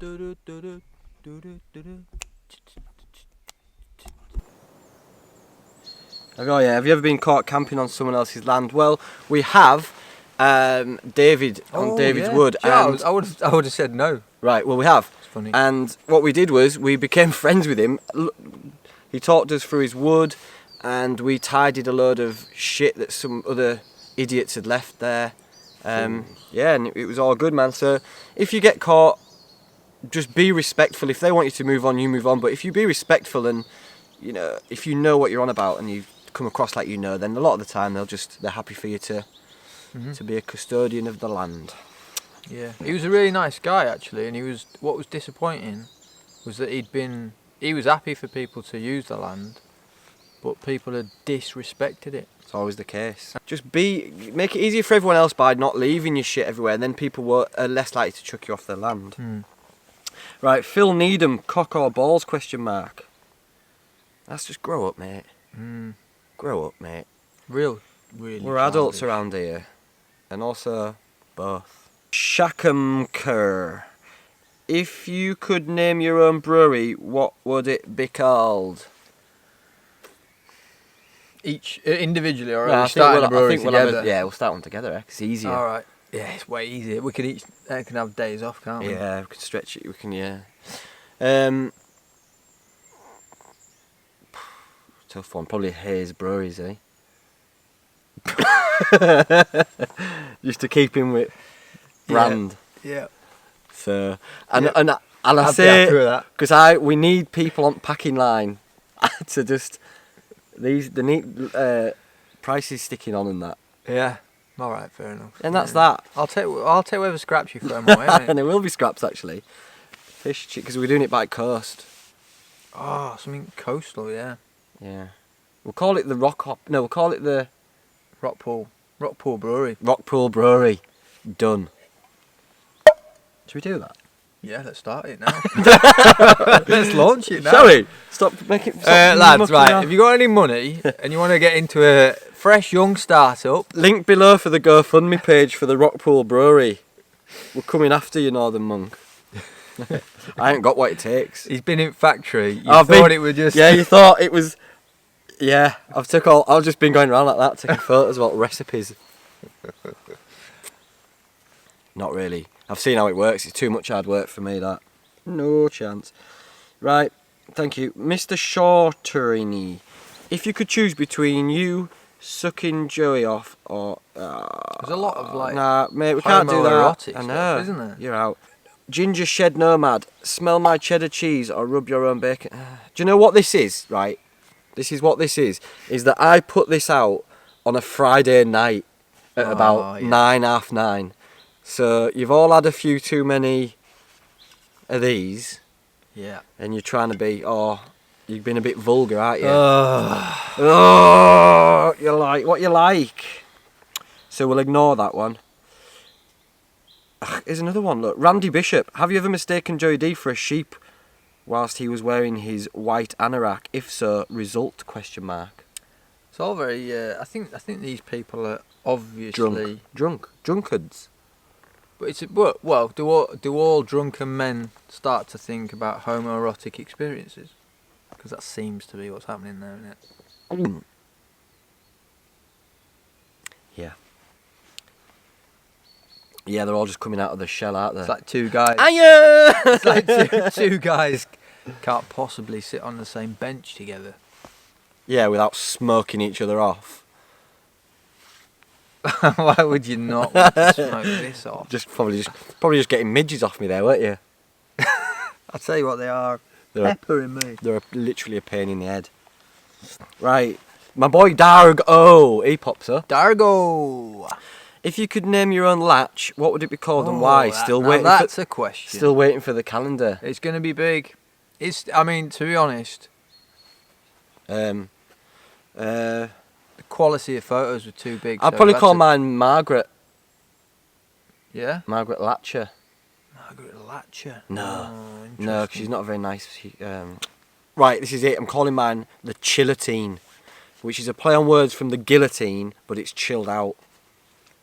Oh yeah, have you ever been caught camping on someone else's land? Well, we have. David on David's wood. Yeah, I would have said no. Right, well we have. It's funny. And what we did was we became friends with him. He talked us through his wood, and we tidied a load of shit that some other idiots had left there. Yeah, and it was all good, man. So if you get caught, just be respectful. If they want you to move on, you move on. But if you be respectful and, you know, if you know what you're on about and you come across like you know, then a lot of the time they're happy for you to be a custodian of the land. Yeah, he was a really nice guy actually, and what was disappointing was that he was happy for people to use the land, but people had disrespected it. It's always the case. Just make it easier for everyone else by not leaving your shit everywhere, and then people are less likely to chuck you off their land. Right, Phil Needham, cock or balls, question mark. That's just grow up, mate. Grow up, mate. Really. We're adults around here. And also, both. Shakamker. If you could name your own brewery, what would it be called? Each individually, or are we starting a brewery together? We'll start one together. It's easier. All right. Yeah, it's way easier. We can each can have days off, can't we? Yeah, we can stretch it. We can, yeah. Tough one. Probably Haze Breweries, eh? Just to keep him with brand. Yeah. So and I say because we need people on packing line to just they need prices sticking on and that. Yeah. All right, fair enough. And that's that. I'll take whatever scraps you throw my way. And there will be scraps actually. Fish chip because we're doing it by coast. Oh, something coastal, yeah. Yeah. We'll call it the Rock Hop. No, we'll call it the Rockpool Brewery. Rockpool Brewery. Done. Should we do that? Yeah, let's start it now. Let's launch it now. Shall we? Stop making... lads, right, if you got any money and you want to get into a fresh young startup... Link below for the GoFundMe page for the Rockpool Brewery. We're coming after you, Northern Monk. I ain't got what it takes. He's been in factory. You thought it was just... Yeah, you thought it was... Yeah, I've just been going around like that, taking photos about recipes. Not really. I've seen how it works. It's too much hard work for me, that. No chance. Right, thank you. Mr. Shorterini, if you could choose between you sucking Joey off or... There's a lot of, like... Nah, mate, we can't do that. I know. Stuff, isn't there? You're out. Ginger Shed Nomad, smell my cheddar cheese or rub your own bacon. Do you know what this is, right? This is what this is that I put this out on a Friday night at about 9, half 9. So you've all had a few too many of these. Yeah. And you're trying to be, you've been a bit vulgar, aren't you? You like what you like. So we'll ignore that one. Here's another one, look. Randy Bishop, have you ever mistaken Joey D for a sheep whilst he was wearing his white anorak? If so, result, question mark. It's all very, I think these people are obviously... Drunkards. But it's, well, do all drunken men start to think about homoerotic experiences? Because that seems to be what's happening there, isn't it? Yeah. Yeah, they're all just coming out of the shell, aren't they? It's like two guys. Hiya! It's like two guys can't possibly sit on the same bench together. Yeah, without smoking each other off. Why would you not want to smoke this off? Probably just getting midges off me there, weren't you? I'll tell you what they are. Peppering me. They're literally a pain in the head. Right. My boy Dargo, he pops up. Dargo! If you could name your own latch, what would it be called and why? That's a question. Still waiting for the calendar. It's going to be big. I mean, to be honest, the quality of photos were too big. I'd probably call mine Margaret. Yeah? Margaret Latcher. Margaret Latcher? No, because she's not very nice. Right, this is it. I'm calling mine the Chillatine, which is a play on words from the guillotine, but it's chilled out.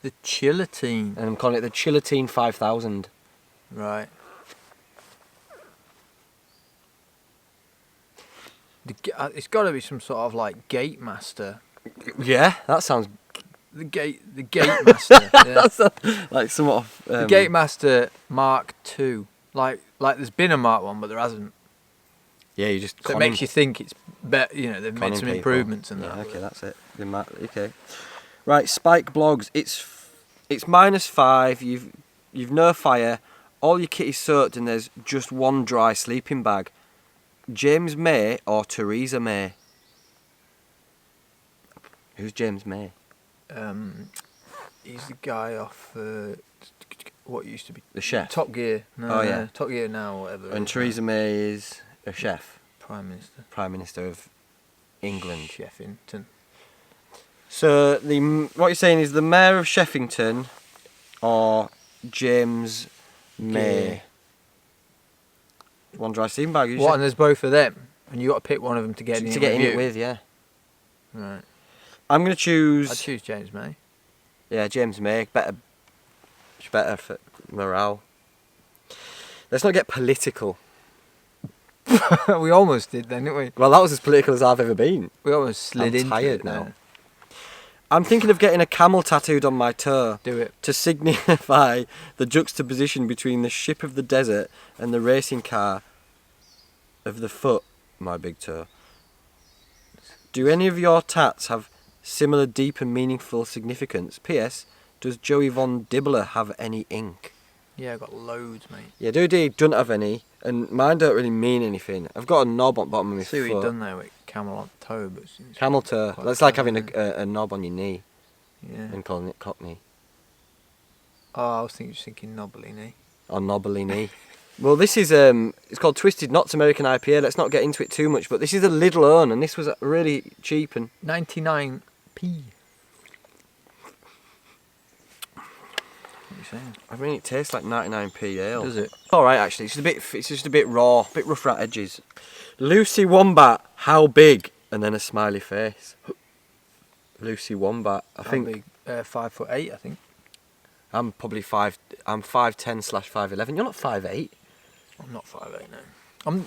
The Chillatine? And I'm calling it the Chillatine 5000. Right. It's got to be some sort of like gate master. Yeah, that sounds. The gate master. Yeah. That's like somewhat of. The gate master Mark II. Like there's been a Mark 1, but there hasn't. Yeah, you just. So it makes you think it's better. You know, they've made some people. improvements in that. Okay, that's it. Okay. Right, Spike blogs. It's -5. You've no fire. All your kit is soaked, and there's just one dry sleeping bag. James May or Theresa May? Who's James May? He's the guy off what used to be The chef. Top Gear. No, Oh, yeah. Top Gear now, or whatever. And Theresa May is a chef, Prime Minister. Prime Minister of England. Sheffington. So what you're saying is the Mayor of Sheffington or James May? One dry sleeping bag. What? And there's both of them, and you got to pick one of them to get in. To get in it with, yeah. Right. I'm gonna choose. I'd choose James May. Yeah, James May. It's better for morale. Let's not get political. We almost did then, didn't we? Well, that was as political as I've ever been. We almost slid I'm into tired it now. there. I'm thinking of getting a camel tattooed on my toe. Do it. To signify the juxtaposition between the ship of the desert and the racing car of the foot, my big toe. Do any of your tats have similar deep and meaningful significance? P.S. Does Joey Von Dibbler have any ink? Yeah, I got loads, mate. Yeah, Doody don't have any, and mine don't really mean anything. I've got a knob on the bottom of my See what foot. you've done there with camel on toe, but it's Camel toe. quite That's like clever, having isn't it? a knob on your knee Yeah. and calling it cockney. Oh, I was thinking knobbly knee. Or knobbly knee. Well, this is it's called Twisted Knots American IPA. Let's not get into it too much, but this is a Lidl own, and this was really cheap and 99p. What are you saying? I mean it tastes like 99p ale. Does it? All right, actually, it's just a bit raw, a bit rough around edges. Lucy Wombat, how big? And then a smiley face. Lucy Wombat, I think. Big, 5'8", I think. I'm probably 5'10/5'11". You're not 5'8". I'm not 5'8", no.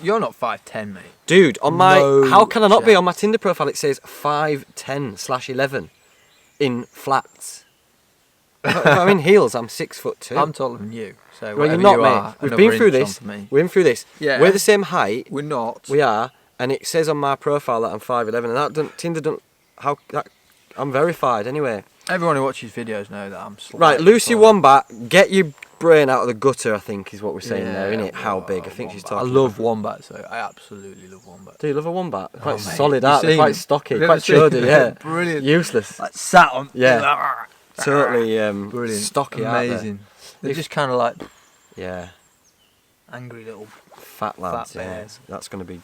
You're not 5'10", mate. Dude, on my No how can I not be chance. on my Tinder profile? It says 5'10/11 in flats. I'm in heels. I'm 6'2". I'm taller than you, so Well, you're whatever not, you mate. are, We've another been through inch this. onto me. We've been through this. Yeah. We're the same height. We're not. We are, and it says on my profile that I'm 5'11", and that don't, Tinder don't. I'm verified anyway. Everyone who watches videos know that I'm slightly Right, Lucy taller. Wombat, get your brain out of the gutter. I think is what we're saying there, isn't it? Yeah, How big? I think she's wombat. talking. I love wombats, though. I absolutely love wombats. Do you love a wombat? Quite mate, solid you art. They're seen quite them? stocky, Have you quite ever seen chody. them? Yeah, Brilliant. useless. Like sat on. Yeah. Totally Brilliant. stocky. Aren't Amazing. They're just kind of like they? Yeah, angry little. fat lads. Fat yeah. bears. That's gonna be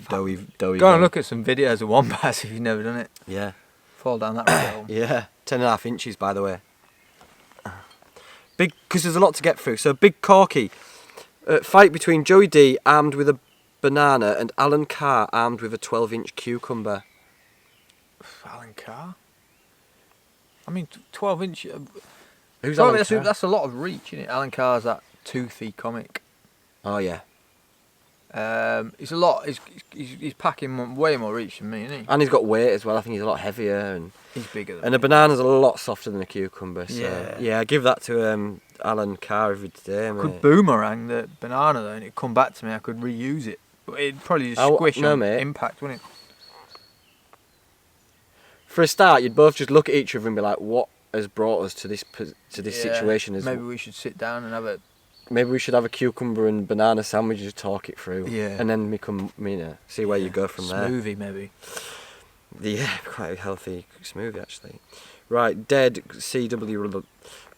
doughy. Go and dough. look at some videos of wombats if you've never done it. Yeah, Fall down that rabbit hole. yeah. 10.5 inches, by the way. Big, because there's a lot to get through. So big corky. Fight between Joey D armed with a banana and Alan Carr armed with a 12-inch cucumber. Alan Carr. I mean, 12-inch. Who's Alan that's, Carr? that's a lot of reach, isn't it? Alan Carr's that toothy comic. Oh yeah. He's a lot. He's packing way more reach than me, isn't he? And he's got weight as well. I think he's a lot heavier and He's bigger than a me. banana's a lot softer than a cucumber. So Yeah. yeah, I give that to Alan Carr every day. I Mate. could boomerang the banana though, and it'd come back to me. I could reuse it, but it'd probably just Oh, squish no, on mate. impact, wouldn't it? For a start, you'd both just look at each other and be like, "What has brought us to this Yeah, situation?" Is maybe we should sit down and have a. maybe we should have a cucumber and banana sandwich and just talk it through. Yeah. And then see where you go from there. Smoothie, maybe. Yeah, quite a healthy smoothie actually. Right, dead CW.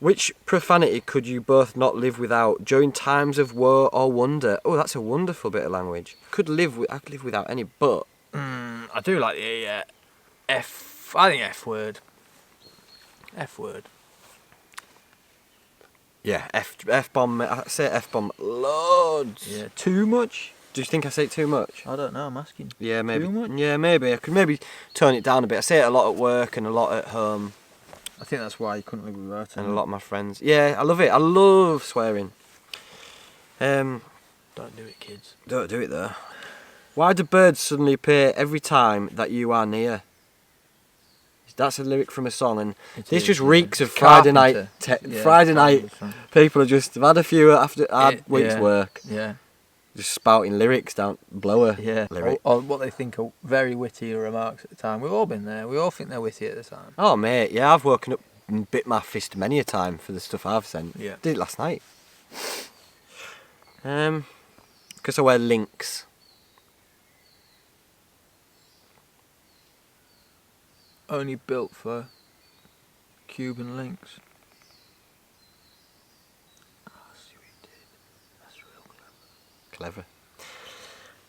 Which profanity could you both not live without during times of woe or wonder? Oh, that's a wonderful bit of language. I could live without any, but I do like the F. I think F word. F word. yeah, F bomb. I say F bomb loads. Yeah. Too much? Do you think I say it too much? I don't know. I'm asking. Yeah, maybe. Too much? Yeah, maybe. I could maybe tone it down a bit. I say it a lot at work and a lot at home I think that's why you couldn't live without it. and a lot of my friends. Yeah, I love it. I love swearing. Don't do it, kids. Don't do it though. Why do birds suddenly appear every time that you are near? That's a lyric from a song, and this just reeks of Friday night. Friday night. People are just have had a few after hard week's work. Yeah. Just spouting lyrics down, blower. Yeah. Lyric. Or what they think are very witty remarks at the time. We've all been there. We all think they're witty at the time. Oh mate, yeah, I've woken up and bit my fist many a time for the stuff I've sent. Yeah. Did it last night. Because I wear links. Only built for Cuban links. Oh, I see what you did. That's real Clever.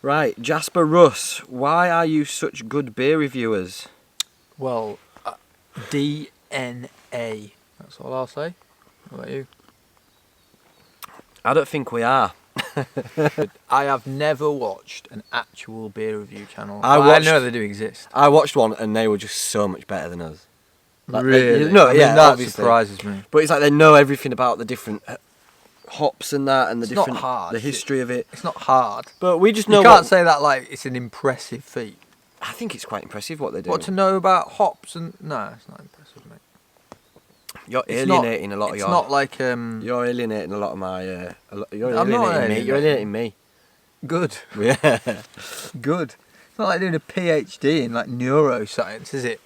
Right, Jasper Russ, why are you such good beer reviewers? Well, DNA. That's all I'll say. What about you? I don't think we are. I have never watched an actual beer review channel. I know they do exist. I watched one and they were just so much better than us. Like, Really? No, I mean, yeah, that obviously. surprises me. But it's like they know everything about the different hops and that, and the It's not different hard. the history of it. It's not hard. But we just know. You can't say that like it's an impressive feat. I think it's quite impressive what they do. What to know about hops and no, it's not impressive, mate. You're It's alienating not, a lot of it's your. not like You're alienating a lot of my. You're I'm not alienating me. You're alienating me. good. Yeah. Good. It's not like doing a PhD in like neuroscience, is it?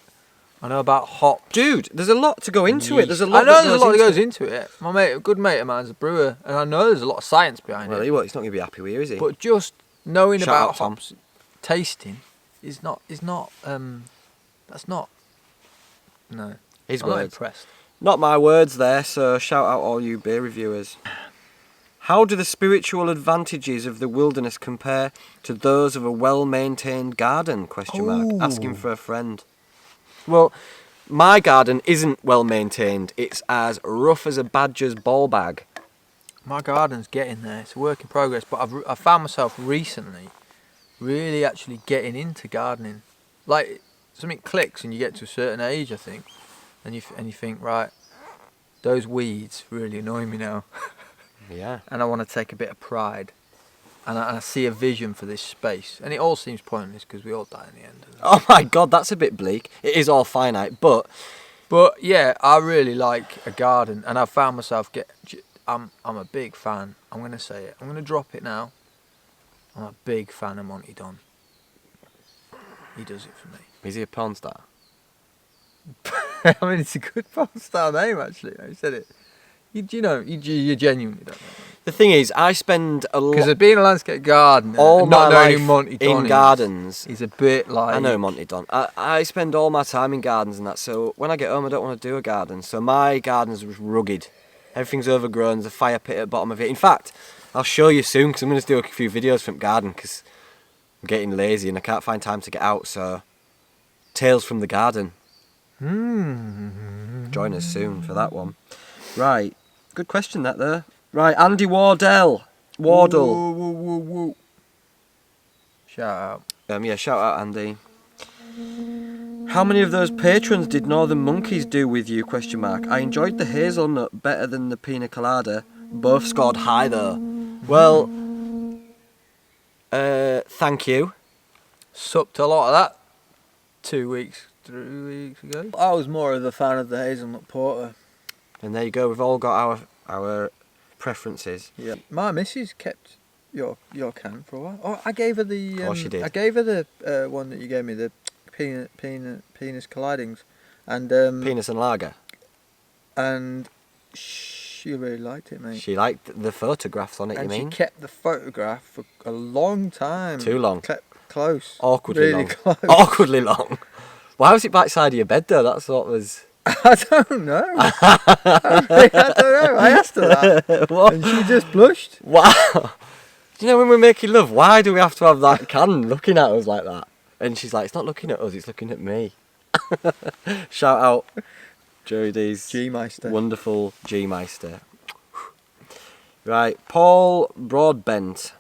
I know about hops. Dude, there's a lot to go into it. There's a lot. I know there's a lot that into goes into it. My mate, a good mate of mine's a brewer, and I know there's a lot of science behind Well, it. he's not going to be happy with you, is he? But just knowing Shout about out, Tom. hops, tasting, is not. That's not. No. His I'm not words. impressed. Not my words there, so shout out all you beer reviewers. How do the spiritual advantages of the wilderness compare to those of a well-maintained garden? ? Ooh. Asking for a friend. Well, my garden isn't well-maintained. It's as rough as a badger's ball bag. My garden's getting there. It's a work in progress, but I've found myself recently really actually getting into gardening. Like something clicks and you get to a certain age, I think, and you think, right, those weeds really annoy me now. Yeah. And I want to take a bit of pride, and I see a vision for this space. And it all seems pointless because we all die in the end. Oh my God, that's a bit bleak. It is all finite, but yeah, I really like a garden, and I've found myself I'm a big fan. I'm gonna say it. I'm gonna drop it now. I'm a big fan of Monty Don. He does it for me. is he a porn star? I mean, it's a good porn star name actually. I said it. You genuinely don't know. The thing is, I spend a lot. Because being a landscape gardener, all and my not knowing life who Monty Don in is, gardens. he's a bit like. I know Monty Don. I spend all my time in gardens and that, so when I get home I don't want to do a garden. So my garden's rugged. Everything's overgrown, there's a fire pit at the bottom of it. In fact, I'll show you soon because I'm going to do a few videos from garden because I'm getting lazy and I can't find time to get out, so Tales from the Garden. Join us soon for that one. Right, good question that there. Right, Andy Wardle. Woo. Shout out. Yeah, shout out Andy. How many of those patrons did Northern Monkeys do with you? ? I enjoyed the hazelnut better than the pina colada. Both scored high though. Well, thank you. Supped a lot of that 2 weeks, 3 weeks ago. I was more of a fan of the hazelnut porter. And there you go. We've all got our preferences. Yeah. My missus kept your can for a while. Oh, I gave her the. Of course she did. I gave her the one that you gave me, the penis collidings, and Penis and lager. and she really liked it, mate. She liked the photographs on it. And you mean? she kept the photograph for a long time. Too long. Kept close. Awkwardly really long. Close. Awkwardly long. Why was it backside of your bed though? That's what was. I don't know. I don't know. I asked her that, What? and she just blushed. Wow. Do you know when we're making love, why do we have to have that can looking at us like that? And she's like, it's not looking at us, it's looking at me. Shout out Joey D's G-Meister. wonderful G-Meister. Right, Paul Broadbent.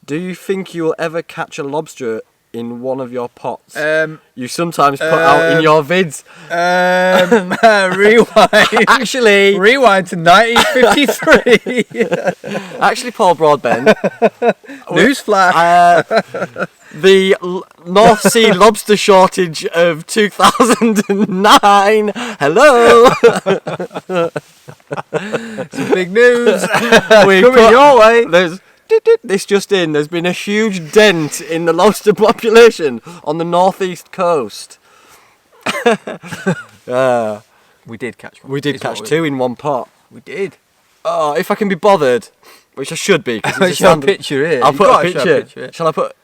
Do you think you will ever catch a lobster in one of your pots you sometimes put out in your vids? Rewind. Actually, Rewind to 1953. actually, Paul Broadbent. Newsflash. The North Sea lobster shortage of 2009. Hello. Some big news. We Coming put- your way. This just in, there's been a huge dent in the lobster population on the northeast coast. We did catch one. We did Is catch what two in one pot. We did. Oh, if I can be bothered, which I should be. 'Cause I'll it's a show a standard- picture here. I'll You've put gotta a show picture. Shall I put?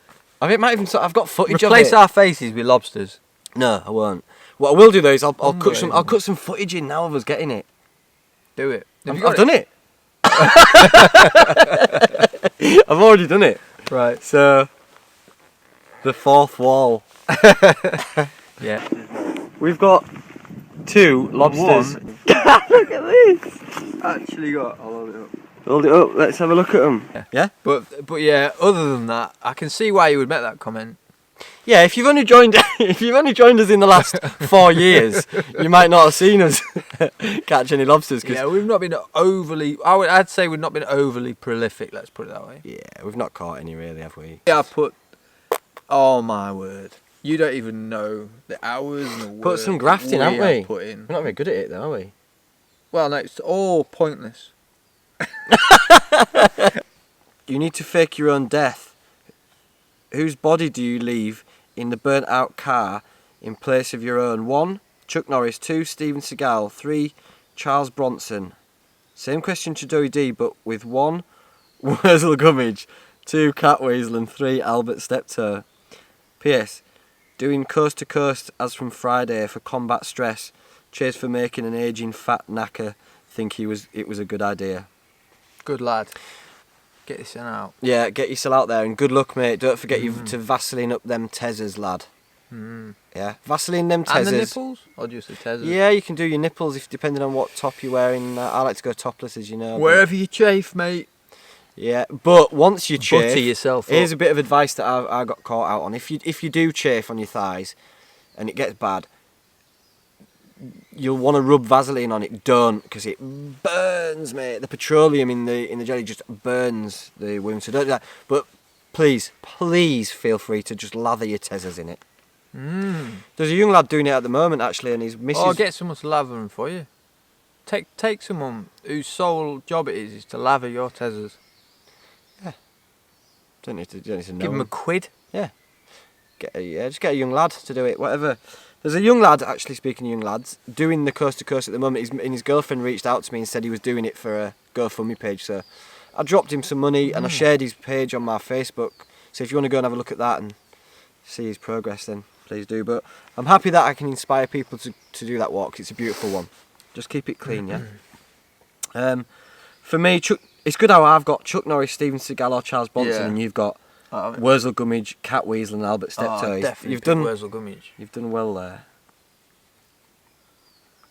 I've got footage Replace of it. our faces with lobsters. No, I won't. What I will do though is I'll cut some. I'll Unbelievable. cut some footage in now of us getting it. Do it. I've done it. I've already done it. Right. So, the fourth wall. Yeah. We've got two lobsters. One. Look at this. Actually got. I'll hold it up. Hold it up. Let's have a look at them. Yeah. But yeah, other than that, I can see why you would make that comment. Yeah. If you've only joined us in the last 4 years, you might not have seen us catch any lobsters. Cause Yeah, we've not been overly. I'd say we've not been overly prolific. Let's put it that way. yeah, we've not caught any really, have we? Yeah, I put. Oh my word! You don't even know the hours and the work Put some graft in, haven't we? have put in. We're not very good at it, though, are we? Well, no, it's all pointless. You need to fake your own death. Whose body do you leave in the burnt out car in place of your own? 1. Chuck Norris. 2. Steven Seagal. 3. Charles Bronson. Same question to Joey D, but with 1. Wurzel Gummidge. 2. Cat Weasel. And 3. Albert Steptoe. P.S. Doing coast to coast as from Friday for combat stress. Cheers for making an aging fat knacker think it was a good idea. Good lad. Get this one out. Yeah, get yourself out there and good luck, mate. Don't forget you to Vaseline up them tezzers, lad. Yeah, Vaseline them tezzers. And the nipples? Or just the tezzers? Yeah, you can do your nipples if depending on what top you're wearing. I like to go topless, as you know. Wherever you chafe, mate. Yeah, but once you chafe, Butter yourself up. here's a bit of advice that I got caught out on. If you do chafe on your thighs, and it gets bad, you'll want to rub Vaseline on it. Don't, because it burns, mate. The petroleum in the jelly just burns the wound. So don't do that. But please feel free to just lather your tezzers in it. There's a young lad doing it at the moment, actually, and his missus. Or get someone to lather them for you. Take someone whose sole job it is to lather your tezzers. Don't need to know. Give them a quid. Yeah. Just get a young lad to do it. Whatever. There's a young lad, actually, speaking of young lads, doing the coast to coast at the moment. His girlfriend reached out to me and said he was doing it for a GoFundMe page. So I dropped him some money and I shared his page on my Facebook. So if you want to go and have a look at that and see his progress, then please do. But I'm happy that I can inspire people to do that walk. It's a beautiful one. Just keep it clean, yeah. For me, it's good how I've got Chuck Norris, Steven Seagal, or Charles Bronson, and you've got Wurzel Gummidge, Cat Weasel, and Albert Steptoe. Definitely You've done Wurzel Gummidge. You've done well there.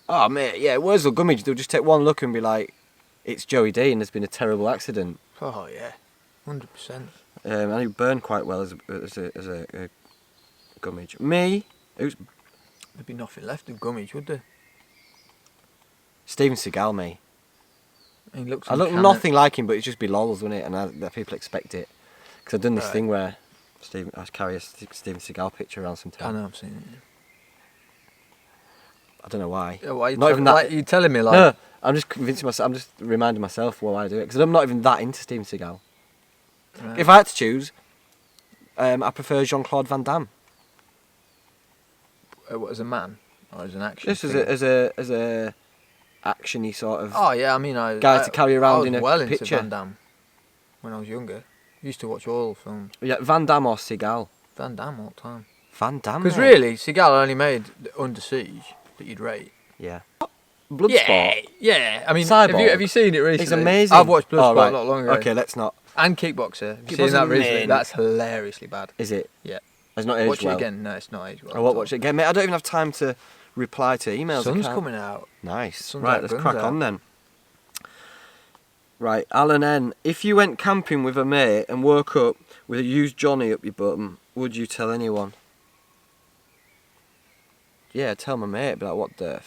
Oh mate, yeah, Wurzel Gummidge. They'll just take one look and be like, "It's Joey D, and there's been a terrible accident." Oh yeah, 100%. And he burned quite well as a Gummidge. Me, who's There'd be nothing left of Gummidge, would there? Steven Seagal, me. He looks. I look nothing like him, but it'd just be lols, wouldn't it? And that people expect it. Because I've done this thing where I carry a Steven Seagal picture around sometimes. I know, I've seen it. I don't know why. Yeah, why Not even that. Like, you telling me like? No, I'm just convincing myself. I'm just reminding myself why I do it because I'm not even that into Steven Seagal. Right. If I had to choose, I prefer Jean-Claude Van Damme. What, as a man or as an action? Just as a actiony sort of. Oh yeah, I mean, guy to carry around I was in a well picture. into Van Damme when I was younger. Used to watch all films. Yeah, Van Damme or Seagal. Van Damme all the time. Van Damme. Because mate. really, Seagal only made Under Siege that you'd rate. Yeah. Bloodsport. Yeah. I mean, Cyborg. have you seen it recently? It's amazing. I've watched Bloodsport right. a lot longer. Okay, let's not. And Kickboxer. Have you Kickboxer seen that recently? main. That's hilariously bad. Is it? Yeah. It's not aged Watch well. it again. No, it's not aged well. I won't watch it again, mate. I don't even have time to reply to emails. Sun's coming out. Nice. Sun's Right, out, let's guns crack out. on then. Right, Alan N. If you went camping with a mate and woke up with a used Johnny up your bum, would you tell anyone? Yeah, tell my mate. Be like, what the?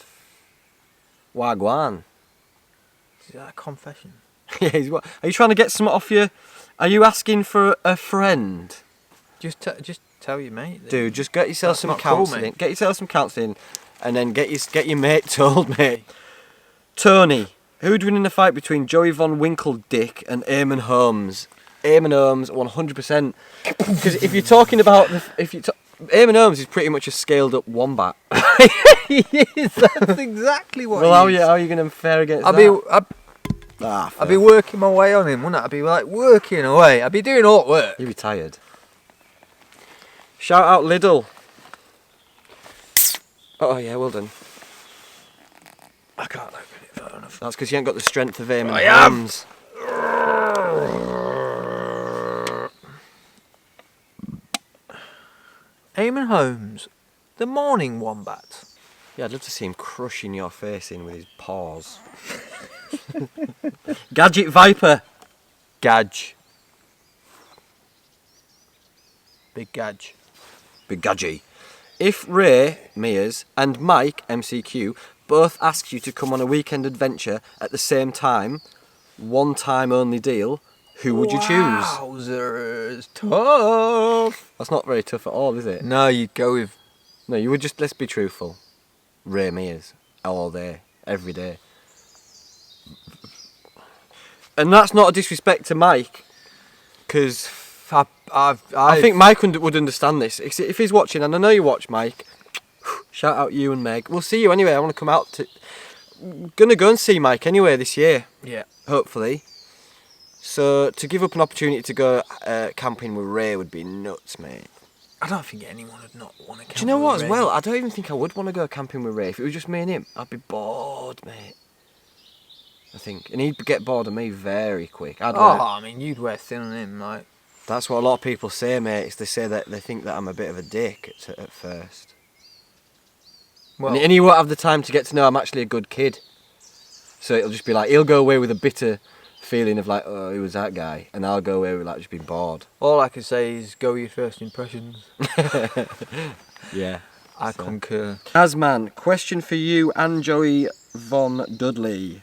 Wagwan. Is that a confession? Yeah. Are you trying to get something off you? Are you asking for a friend? Just tell your mate. Dude, just get yourself That's some not cool, counselling. mate. Get yourself some counselling, and then get your mate told, mate. Tony, who'd win in a fight between Joey Von Winkle Dick and Airman Holmes? Airman Holmes, 100%. Because if you're talking about Airman Holmes is pretty much a scaled up wombat. He is. That's exactly what. Well, he is. how are you going to fare against that? I'd be working my way on him, wouldn't I? I'd be like working away. I'd be doing all the work. You'd be tired. Shout out Lidl. Oh yeah, well done. I can't open it far enough. That's because you ain't got the strength of Airman I am. Holmes. Eamon Holmes, the morning wombat. Yeah, I'd love to see him crushing your face in with his paws. Gadget Viper. Gadge. Big Gadge. Big Gadgy. If Ray, Mears, and Mike, MCQ, both asked you to come on a weekend adventure at the same time, one time only deal, who would you choose? Wowzers, tough. That's not very tough at all, is it? No, you'd go with... No, you would just, let's be truthful. Ray Mears, all day, every day. And that's not a disrespect to Mike, because I think Mike would understand this. If he's watching, and I know you watch, Mike, shout out you and Meg. We'll see you anyway. I want to come out to... Gonna go and see Mike anyway this year. Yeah. Hopefully. So, to give up an opportunity to go camping with Ray would be nuts, mate. I don't think anyone would not want to camp. Do you know what, with as Ray. well? I don't even think I would want to go camping with Ray. If it was just me and him, I'd be bored, mate. I think. And he'd get bored of me very quick. I mean, you'd wear thin on him, like... That's what a lot of people say, mate. Is they say that they think that I'm a bit of a dick at first. Well, And he won't have the time to get to know I'm actually a good kid. So it'll just be like, he'll go away with a bitter feeling of like, oh, who was that guy? And I'll go away with like just being bored. all I can say is go with your first impressions. Yeah. I concur. Asman, question for you and Joey Von Dudley.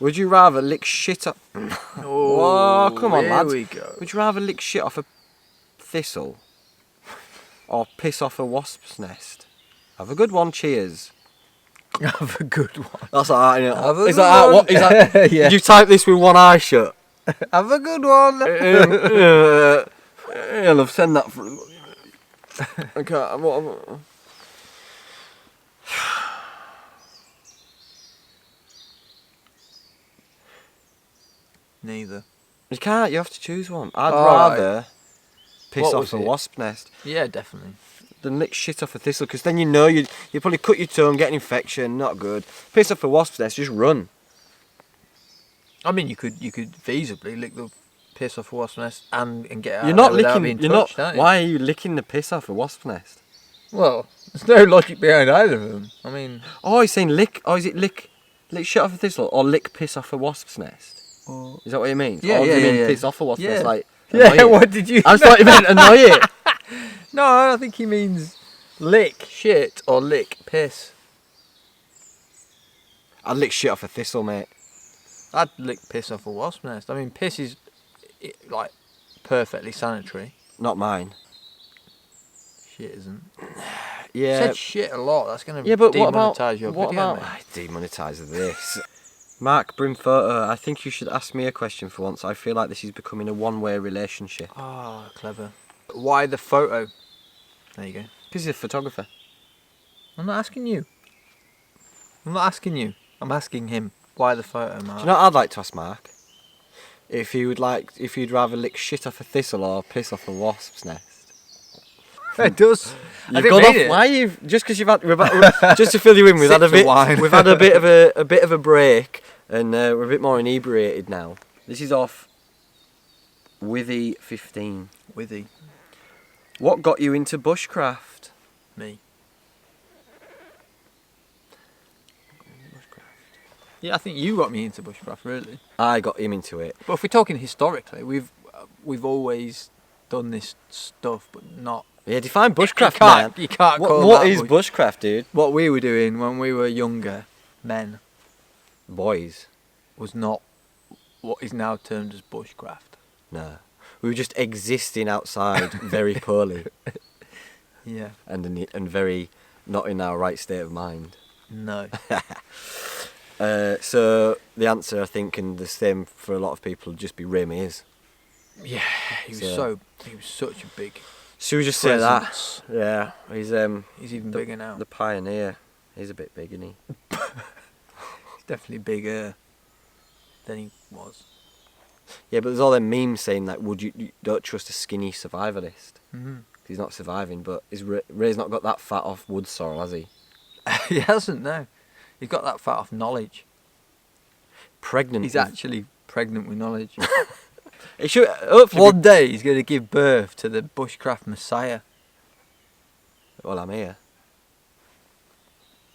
Would you rather lick shit up... Oh, come on, here lads. we go. Would you rather lick shit off a thistle? Or piss off a wasp's nest? Have a good one, cheers. Have a good one. That's alright, isn't it? Have a Is good that one. what? Is that? Yeah. Did you type this with one eye shut? Have a good one. I'll send that for... I can't... What... Neither. You can't, you have to choose one. I'd Alright. rather piss What off was a it? wasp nest Yeah, definitely. than lick shit off a thistle, because then you know you probably cut your tongue, get an infection, not good. Piss off a wasp's nest, just run. I mean, you could feasibly lick the piss off a wasp nest and get out You're of not there without licking, being you're touched, not, aren't you? why are you licking the piss off a wasp's nest? Well, there's no logic behind either of them. I mean... Oh, he's saying lick, is it lick shit off a thistle, or lick piss off a wasp's nest? Is that what you mean? Yeah, or do yeah, you mean yeah. piss off a wasp's nest, like... Yeah, annoy it? what did you... I just thought you meant annoy it. No, I think he means lick shit or lick piss. I'd lick shit off a thistle, mate. I'd lick piss off a wasp nest. I mean, piss is, like, perfectly sanitary. Not mine. Shit isn't. Yeah. Said shit a lot. That's going to Yeah, but what about... demonetise your What video, about... mate. I demonetise this. Mark Brimfoto, I think you should ask me a question for once. I feel like this is becoming a one-way relationship. Ah, clever. Why the photo? There you go. Because he's a photographer. I'm not asking you. I'm asking him. Why the photo, Mark? Do you know what I'd like to ask Mark? If you'd rather lick shit off a thistle or piss off a wasp's nest. It does. You've gone off. Why you've just because just to fill you in, we've had a Sips of wine. we've had a bit of a break, and we're a bit more inebriated now. This is off Withy 15. Withy. What got you into bushcraft? Me. Yeah, I think you got me into bushcraft, really. I got him into it. But if we're talking historically, we've always done this stuff, but not. Yeah, define bushcraft, man. You can't call What that is bushcraft, dude? What we were doing when we were younger men Boys. was not what is now termed as bushcraft. No. We were just existing outside very poorly Yeah. and very not in our right state of mind. No. So the answer, I think, and the same for a lot of people, would just be Ray Mears. Yeah, he was such a big. Should we just presence. say that? Yeah, He's even bigger now. The pioneer. He's a bit big, isn't he? He's definitely bigger than he was. Yeah, but there's all them memes saying like, you don't trust a skinny survivalist. Mm-hmm. He's not surviving, but Ray's not got that fat off wood sorrel, has he? He hasn't, no. He's got that fat off knowledge. Pregnant. He's actually pregnant with knowledge. It should hopefully One day he's going to give birth to the bushcraft messiah. Well, I'm here.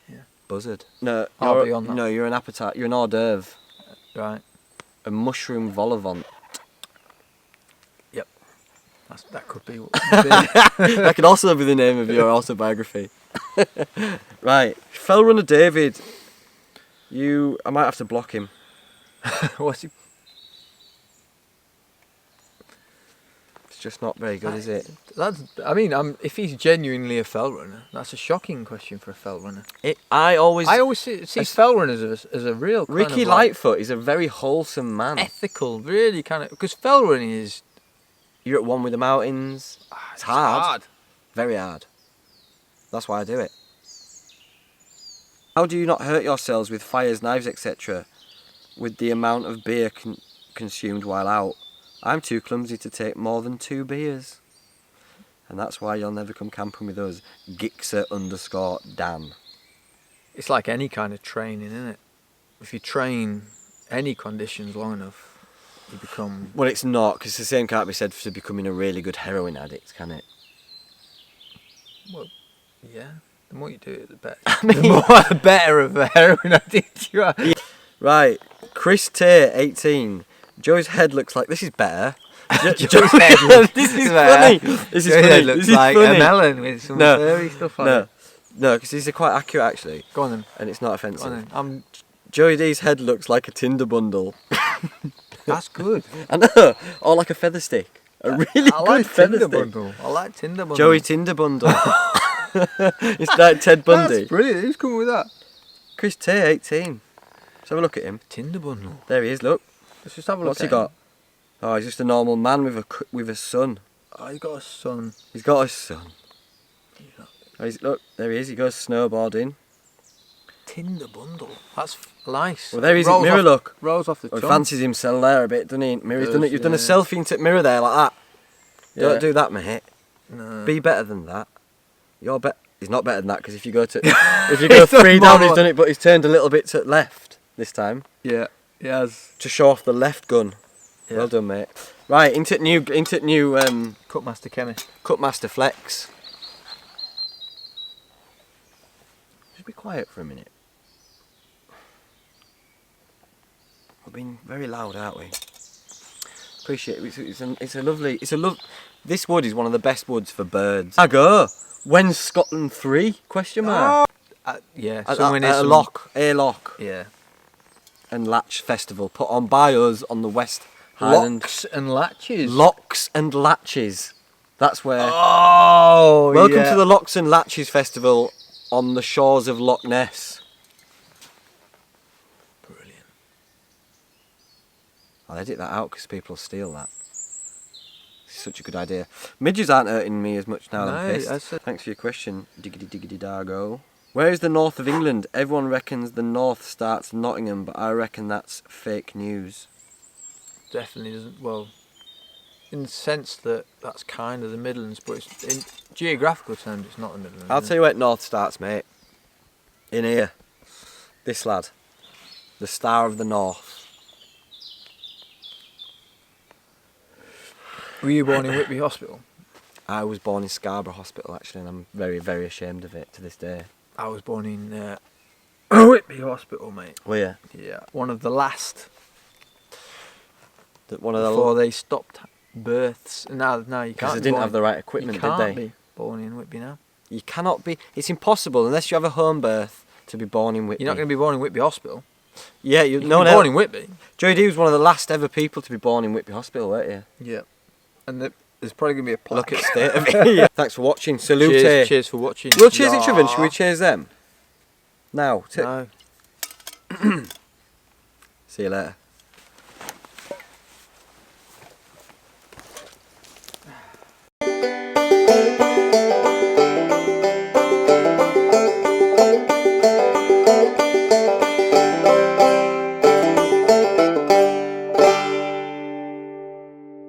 Yeah. Buzzard. No, I'll be on that. No, you're an appetite. You're an hors d'oeuvre. Right. A mushroom vol au vent. Yep. That could be what That could also be the name of your autobiography. Right. Fell runner David. I might have to block him. What's he? It's just not very good, is it? If he's genuinely a fell runner, that's a shocking question for a fell runner. I always see fell runners as a real kind Ricky of like Lightfoot is a very wholesome man. ethical, really kind of, because fell running is You're at one with the mountains. It's hard. Very hard. That's why I do it. How do you not hurt yourselves with fires, knives, etc. with the amount of beer consumed while out? I'm too clumsy to take more than 2 beers. And that's why you'll never come camping with us. Gixer_Dan. It's like any kind of training, isn't it? If you train any conditions long enough, you become... Well, it's not, because the same can't be said for becoming a really good heroin addict, can it? Well, yeah. The more you do it, the better. The better of a heroin addict you are. Yeah. Right. Chris Tay, 18. Joey's head looks like... This is better. Joey's head This is funny. This is funny. Looks like a melon with some furry stuff on it. No, because these are quite accurate, actually. Go on then. And it's not offensive. Go on then. Joey D's head looks like a Tinder bundle. That's good. I know. Or like a feather stick. A really good feather stick. Bundle. I like Tinder bundle. Joey Tinder bundle. It's like Ted Bundy. That's brilliant. Who's coming with that? Chris Tay, 18. Let's have a look at him. Tinder bundle. There he is, look. Let's just have a look. What's he got? Oh, he's just a normal man with a son. Oh, he's got a son. He's got a son. Oh, look, there he is. He goes snowboarding. Tinder bundle. That's nice. Well, there he is. Mirror look. Rolls off the tongue. He fancies himself there a bit, doesn't he? Mirror, you've done a selfie into mirror there like that. Yeah. Don't do that, mate. No. Be better than that. He's not better than that, because if you go 3 down, he's done it, but he's turned a little bit to left this time. Yeah, he has. To show off the left gun. Yeah. Well done, mate. Right, into new Cutmaster Chemist. Cutmaster Flex. Just be quiet for a minute. We've been very loud, aren't we? Appreciate it. This wood is one of the best woods for birds. I go. When's Scotland 3? Question mark. Yeah. At a lock. Yeah. And Latch Festival put on by us on the West Highland. Locks and Latches. Locks and Latches. That's where. Oh, Welcome to the Locks and Latches Festival on the shores of Loch Ness. Brilliant. I'll edit that out because people will steal that. It's such a good idea. Midges aren't hurting me as much now. No, pissed. Thanks for your question, diggity dargo. Where is the north of England? Everyone reckons the north starts Nottingham, but I reckon that's fake news. Definitely doesn't. Well, in the sense that that's kind of the Midlands, but it's, in geographical terms, it's not the Midlands. I'll tell you where north starts, mate. In here. This lad. The Star of the North. Were you born in Whitby Hospital? I was born in Scarborough Hospital, actually, and I'm very, very ashamed of it to this day. I was born in Whitby Hospital, mate. Were you? Yeah. One of the last. One of the before they stopped births. No, you can't. Because they be didn't born- have the right equipment, you did can't they? be born in Whitby now. You cannot be. It's impossible unless you have a home birth to be born in Whitby. You're not going to be born in Whitby Hospital. Yeah, You no can one be born else. in Whitby. Joey D was one of the last ever people to be born in Whitby Hospital, weren't you? Yeah. And there's probably going to be a plaque. Look at the state of it. Yeah. Thanks for watching. Salute. Cheers for watching. We'll cheers each other. Yeah. Should we cheers them? Now. No. See you later.